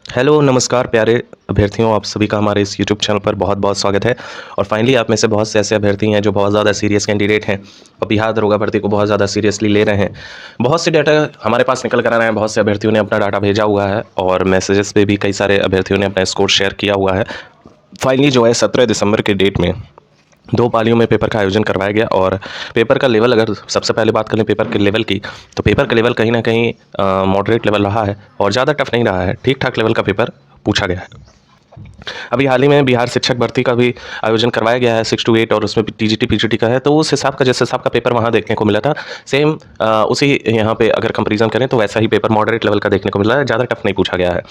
Hello, नमस्कार प्यारे अभ्यर्थियों, आप सभी का हमारे इस यूट्यूब चैनल पर बहुत-बहुत स्वागत है। और फाइनली आप में से बहुत से ऐसे अभ्यर्थी हैं जो बहुत ज़्यादा सीरियस कैंडिडेट हैं और बिहार दरोगा भर्ती को बहुत ज़्यादा सीरियसली ले रहे हैं। बहुत से डाटा हमारे पास निकल कर आ रहे हैं, बहुत से अभ्यर्थियों ने अपना डाटा भेजा हुआ है और मैसेजेस पे भी कई सारे अभ्यर्थियों ने अपना स्कोर शेयर किया हुआ है। फाइनली जो है 17 दिसंबर के डेट में 2 पालियों में पेपर का आयोजन करवाया गया और पेपर का लेवल अगर सबसे पहले बात करें पेपर के लेवल की, तो पेपर का लेवल कहीं न कहीं मॉडरेट लेवल रहा है और ज़्यादा टफ नहीं रहा है, ठीक-ठाक लेवल का पेपर पूछा गया है। अभी हाल ही में बिहार शिक्षक भर्ती का भी आयोजन करवाया गया है 6 टू 8 और उसमें भी टीजीटी, पीजीटी का है, तो उस हिसाब का जिस हिसाब का पेपर वहाँ देखने को मिला था, सेम उसी यहाँ पे अगर कंपैरिज़न करें तो वैसा ही पेपर मॉडरेट लेवल का देखने को मिला है, ज़्यादा टफ नहीं पूछा गया है।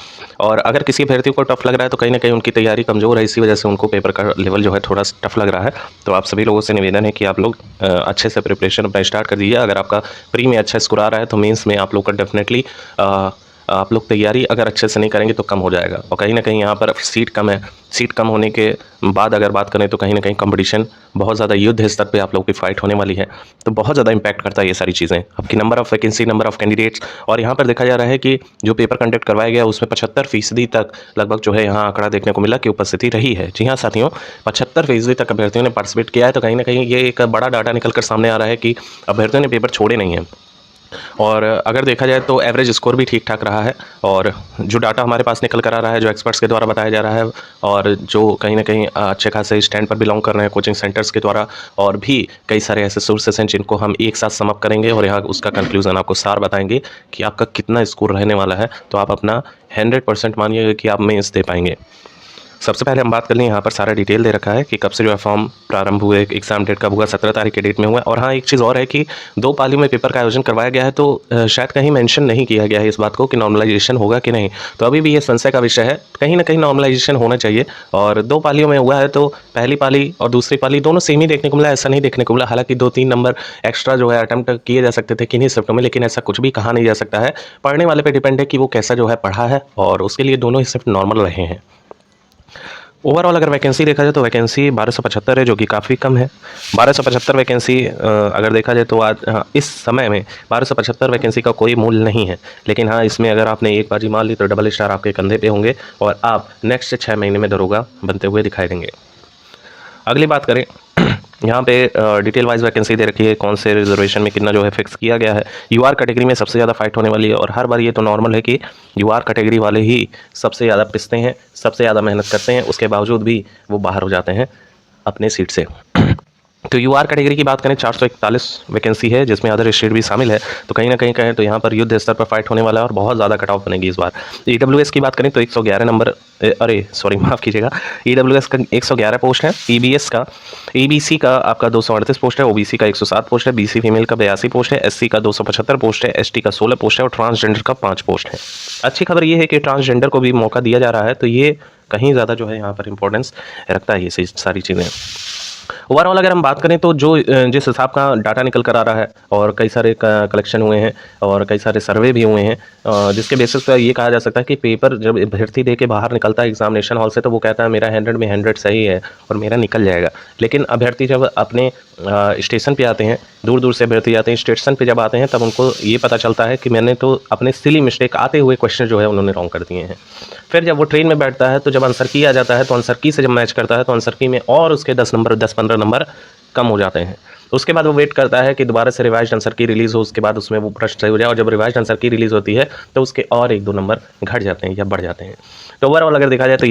और अगर किसी अभ्यर्थी को टफ लग रहा है तो कहीं न कहीं उनकी तैयारी कमज़ोर है, इसी वजह से उनको पेपर का लेवल जो है थोड़ा टफ लग रहा है। तो आप सभी लोगों से निवेदन है कि आप लोग अच्छे से प्रिपरेशन अपना स्टार्ट कर दीजिए। अगर आपका प्री में अच्छा स्कोर आ रहा है तो मेंस में आप लोग का डेफिनेटली आप लोग तैयारी अगर अच्छे से नहीं करेंगे तो कम हो जाएगा और कहीं न कहीं यहाँ पर सीट कम है। सीट कम होने के बाद अगर बात करें तो कहीं न कहीं कॉम्पिटिशन बहुत ज़्यादा युद्ध स्तर पे आप लोगों की फ़ाइट होने वाली है। तो बहुत ज़्यादा इम्पैक्ट करता है ये सारी चीज़ें। आपकी number of vacancy, number of candidates और यहाँ पर देखा जा रहा है कि जो पेपर कंडक्ट करवाया गया उसमें 75% तक लगभग जो है यहाँ आंकड़ा देखने को मिला कि उपस्थिति रही है। जी हाँ साथियों, 75% तक अभ्यर्थियों ने पार्टिसिपेट किया है, तो कहीं न कहीं ये एक बड़ा डाटा निकल कर सामने आ रहा है कि अभ्यर्थियों ने पेपर छोड़े नहीं हैं। और अगर देखा जाए तो एवरेज स्कोर भी ठीक-ठाक रहा है और जो डाटा हमारे पास निकल कर आ रहा है, जो एक्सपर्ट्स के द्वारा बताया जा रहा है और जो कहीं न कहीं अच्छे खासे स्टैंड पर बिलॉन्ग कर रहे हैं कोचिंग सेंटर्स के द्वारा और भी कई सारे ऐसे सोर्सेस हैं जिनको हम एक साथ सम अप करेंगे और यहाँ उसका कंक्लूज़न आपको सार बताएँगे कि आपका कितना स्कोर रहने वाला है। तो आप अपना 100% मानिएगा कि आप मेंस दे पाएँगे। सबसे पहले हम बात कर लें, यहाँ पर सारा डिटेल दे रखा है कि कब से जो है फॉर्म प्रारंभ हुए, एग्ज़ाम डेट कब हुआ, 17 तारीख के डेट में हुआ। और हाँ, एक चीज़ और है कि 2 पालियों में पेपर का आयोजन करवाया गया है, तो शायद कहीं मेंशन नहीं किया गया है इस बात को कि नॉर्मलाइज़ेशन होगा कि नहीं। तो अभी भी ये संशय का विषय है, कहीं न कहीं नॉर्मलाइज़ेशन होना चाहिए। और 2 पालियों में हुआ है तो पहली पाली और दूसरी पाली दोनों सेम ही देखने को मिला, ऐसा नहीं देखने को मिला। हालाँकि 2-3 नंबर एक्स्ट्रा जो है अटेम्प्ट किए जा सकते थे किन्हीं शिफ्टों में, लेकिन ऐसा कुछ भी कहा नहीं जा सकता है। पढ़ने वाले पे डिपेंड है कि वो कैसा जो है पढ़ा है और उसके लिए दोनों ही शिफ्ट नॉर्मल रहे हैं। ओवरऑल अगर वैकेंसी देखा जाए तो वैकेंसी 1275 है, जो कि काफ़ी कम है। 1275 वैकेंसी अगर देखा जाए तो आज इस समय में 1275 वैकेंसी का कोई मूल्य नहीं है। लेकिन हाँ, इसमें अगर आपने एक बाजी मार ली तो डबल स्टार आपके कंधे पे होंगे और आप नेक्स्ट 6 महीने में दरोगा बनते हुए दिखाई देंगे। अगली बात करें, यहाँ पे डिटेल वाइज वैकेंसी दे रखी है, कौन से रिजर्वेशन में कितना जो है फिक्स किया गया है। यूआर कैटेगरी में सबसे ज़्यादा फाइट होने वाली है और हर बार ये तो नॉर्मल है कि यूआर कैटेगरी वाले ही सबसे ज़्यादा पिसते हैं, सबसे ज़्यादा मेहनत करते हैं, उसके बावजूद भी वो बाहर हो जाते हैं अपने सीट से। तो यूआर कैटेगरी की बात करें, 441 वैकेंसी है जिसमें अदर स्टेट भी शामिल है। तो कहीं न कहीं कहें तो यहाँ पर युद्ध स्तर पर फाइट होने वाला है और बहुत ज़्यादा कट ऑफ बनेगी इस बार। ईडब्ल्यूएस की बात करें तो 111 नंबर अरे सॉरी माफ़ कीजिएगा, ईडब्ल्यूएस का 111 पोस्ट है, ईबीएस का ईबीसी का आपका 238 पोस्ट है, ओबीसी का 107 पोस्ट है, बीसी फीमेल का 82 पोस्ट है, एससी का 275 पोस्ट है, एसटी का 16 पोस्ट है और ट्रांसजेंडर का 5 पोस्ट है। अच्छी खबर ये है कि ट्रांसजेंडर को भी मौका दिया जा रहा है, तो ये कहीं ज़्यादा जो है यहाँ पर इंपॉर्टेंस रखता है ये सारी चीज़ें। ओवरऑल अगर हम बात करें तो जो जिस हिसाब का डाटा निकल कर आ रहा है और कई सारे कलेक्शन हुए हैं और कई सारे सर्वे भी हुए हैं, जिसके बेसिस पर ये कहा जा सकता है कि पेपर जब अभ्यर्थी दे के बाहर निकलता है एग्जामिनेशन हॉल से तो वो कहता है मेरा 100 में 100 सही है और मेरा निकल जाएगा। लेकिन अभ्यर्थी जब अपने स्टेशन पे आते हैं, दूर दूर से अभ्यर्थी आते हैं, स्टेशन पे जब आते हैं तब उनको ये पता चलता है कि मैंने तो अपने सिली मिस्टेक आते हुए क्वेश्चन जो है उन्होंने रॉन्ग कर दिए हैं। फिर जब वो ट्रेन में बैठता है तो जब आंसर की आ जाता है तो आंसर की से जब मैच करता है तो आंसर की में और उसके 10-15 नंबर कम हो जाते हैं। उसके बाद वो वेट करता है कि दोबारा से रिवाइज्ड आंसर की रिलीज़ हो, उसके बाद उसमें वो प्रश्न सही हो जाए और जब रिवाइज्ड आंसर की रिलीज़ होती है तो उसके और 1-2 नंबर घट जाते हैं या बढ़ जाते हैं। तो ओवरऑल अगर देखा जाए तो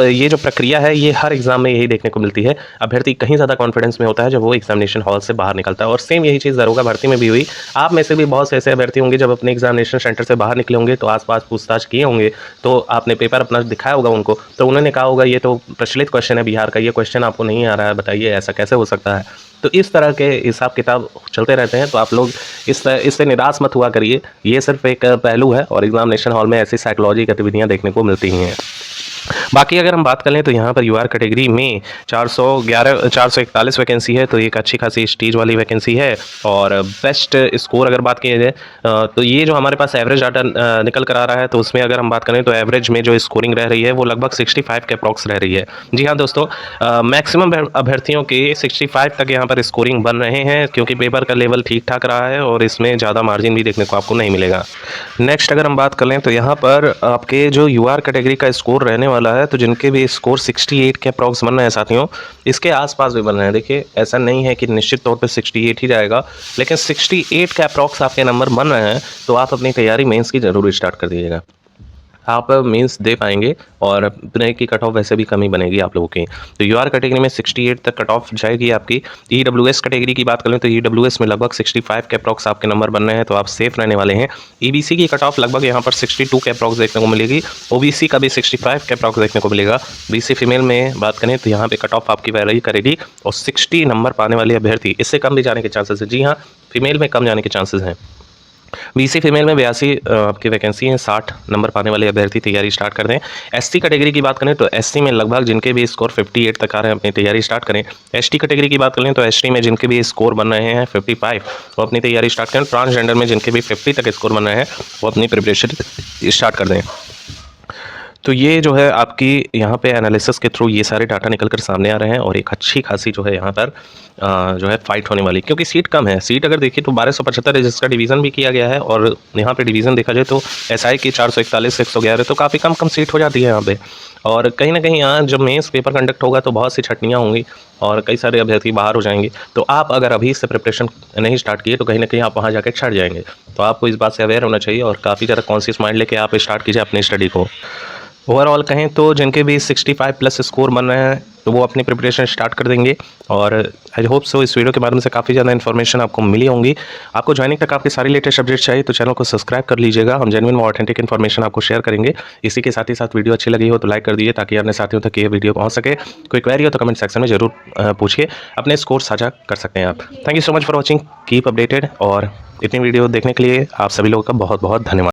ये जो प्रक्रिया है ये हर एग्जाम में यही देखने को मिलती है। अभ्यर्थी कहीं ज़्यादा कॉन्फिडेंस में होता है जब वो एग्जामिनेशन हॉल से बाहर निकलता है और सेम यही चीज़ दरोगा भर्ती में भी हुई। आप में से भी बहुत से ऐसे अभ्यर्थी होंगे जब अपने एग्जामिनेशन सेंटर से बाहर निकले होंगे तो आस-पास पूछताछ किए होंगे, तो आपने पेपर अपना दिखाया होगा उनको, तो उन्होंने कहा होगा ये तो प्रचलित क्वेश्चन है बिहार का, ये क्वेश्चन आपको नहीं आ रहा है, बताइए ऐसा कैसे हो सकता है। तो इस तरह के हिसाब किताब चलते रहते हैं, तो आप लोग इससे निराश मत हुआ करिए। ये सिर्फ एक पहलू है और एग्जामिनेशन हॉल में ऐसी साइकोलॉजी गतिविधियां देखने को मिलती ही हैं। बाकी अगर हम बात कर लें तो यहाँ पर यूआर कैटेगरी में 441 वैकेंसी है, तो एक अच्छी खासी स्टेज वाली वैकेंसी है। और बेस्ट स्कोर अगर बात की जाए तो ये जो हमारे पास एवरेज डाटा निकल कर आ रहा है, तो उसमें अगर हम बात करें तो एवरेज में जो स्कोरिंग रह रही है वो लगभग 65 के अप्रॉक्स रह रही है। जी हाँ दोस्तों, मैक्सिमम अभ्यर्थियों के 65 तक यहाँ पर स्कोरिंग बन रहे हैं, क्योंकि पेपर का लेवल ठीक ठाक रहा है और इसमें ज़्यादा मार्जिन भी देखने को आपको नहीं मिलेगा। नेक्स्ट अगर हम बात कर लें तो यहाँ पर आपके जो यूआर कैटेगरी का स्कोर रहने वाला है, तो जिनके भी स्कोर 68 के अप्रॉक्स बन रहे हैं साथियों, इसके आसपास भी बन रहे हैं। देखिए, ऐसा नहीं है कि निश्चित तौर पे 68 ही जाएगा, लेकिन 68 के अप्रॉक्स आपके नंबर बन रहे हैं, तो आप अपनी तैयारी मेंस की ज़रूर स्टार्ट कर दीजिएगा। आप मेंस दे पाएंगे और ब्रेक की कट ऑफ वैसे भी कम ही बनेगी आप लोगों की। तो यूआर कैटेगरी में 68 तक कट ऑफ जाएगी आपकी। ईडब्ल्यूएस कैटेगरी की बात करें तो ईडब्ल्यूएस में लगभग 65 के अप्रॉक्स आपके नंबर बन रहे हैं, तो आप सेफ रहने वाले हैं। ईबीसी की कट ऑफ लगभग यहाँ पर 62 के अप्रॉक्स देखने को मिलेगी। ओबीसी का भी 65 के अप्रॉक्स देखने को मिलेगा। बीसी फीमेल में बात करें तो यहाँ पे कट ऑफ आपकी वैरी करेगी और 60 नंबर पाने वाले अभ्यर्थी, इससे कम भी जाने के चांसेस है। जी हाँ, फीमेल में कम जाने के चांसेस हैं। बीसी फीमेल में 82 आपकी वैकेंसी है। 60 नंबर पाने वाले अभ्यर्थी तैयारी स्टार्ट कर दें। एसटी कैटेगरी की बात करें तो एसटी में लगभग जिनके भी स्कोर 58 तक आ रहे हैं अपनी तैयारी स्टार्ट करें। एसटी कैटेगरी की बात करें तो एसटी में जिनके भी स्कोर बन रहे हैं 55, वो अपनी तैयारी स्टार्ट करें। ट्रांसजेंडर में जिनके भी 50 तक स्कोर बन रहे हैं वो अपनी प्रिपरेशन स्टार्ट कर दें। तो ये जो है आपकी यहाँ पे एनालिसिस के थ्रू ये सारे डाटा निकल कर सामने आ रहे हैं और एक अच्छी खासी जो है यहाँ पर जो है फाइट होने वाली, क्योंकि सीट कम है। सीट अगर देखिए तो 1275 है, जिसका डिवीज़न भी किया गया है, और यहाँ पे डिवीज़न देखा जाए तो एसआई की 441 से 111, तो काफ़ी कम सीट हो जाती है यहाँ पे। और कहीं ना कहीं यहाँ जब मेंस पेपर कंडक्ट होगा तो बहुत सी छटनियाँ होंगी और कई सारे अभ्यर्थी बाहर हो जाएंगे। तो आप अगर अभी से प्रिपरेशन नहीं स्टार्ट किए तो कहीं ना कहीं आप वहाँ जाकर छट जाएंगे। तो आपको इस बात से अवेयर होना चाहिए और काफ़ी ज़्यादा कॉन्शियस माइंड लेके आप स्टार्ट कीजिए अपनी स्टडी को। ओवरऑल कहें तो जिनके भी 65 प्लस स्कोर बन रहे हैं तो वो अपनी प्रिपरेशन स्टार्ट कर देंगे। और आई होप सो इस वीडियो के माध्यम से काफ़ी ज़्यादा इन्फॉर्मेशन आपको मिली होंगी। आपको ज्वाइनिंग तक आपकी सारी लेटेस्ट अपडेट्स चाहिए तो चैनल को सब्सक्राइब कर लीजिएगा। हम जेन्युइन और ऑथेंटिक इन्फॉर्मेशन आपको शेयर करेंगे। इसी के साथ ही साथ वीडियो अच्छी लगी हो तो लाइक कर दीजिए, ताकि अपने साथियों तक ये वीडियो पहुँच सके। कोई क्वेरी हो तो कमेंट सेक्शन में जरूर पूछिए, अपने स्कोर साझा कर सकते हैं आप। Thank you so much for watching, keep updated. और इतनी वीडियो देखने के लिए आप सभी लोगों का बहुत बहुत धन्यवाद।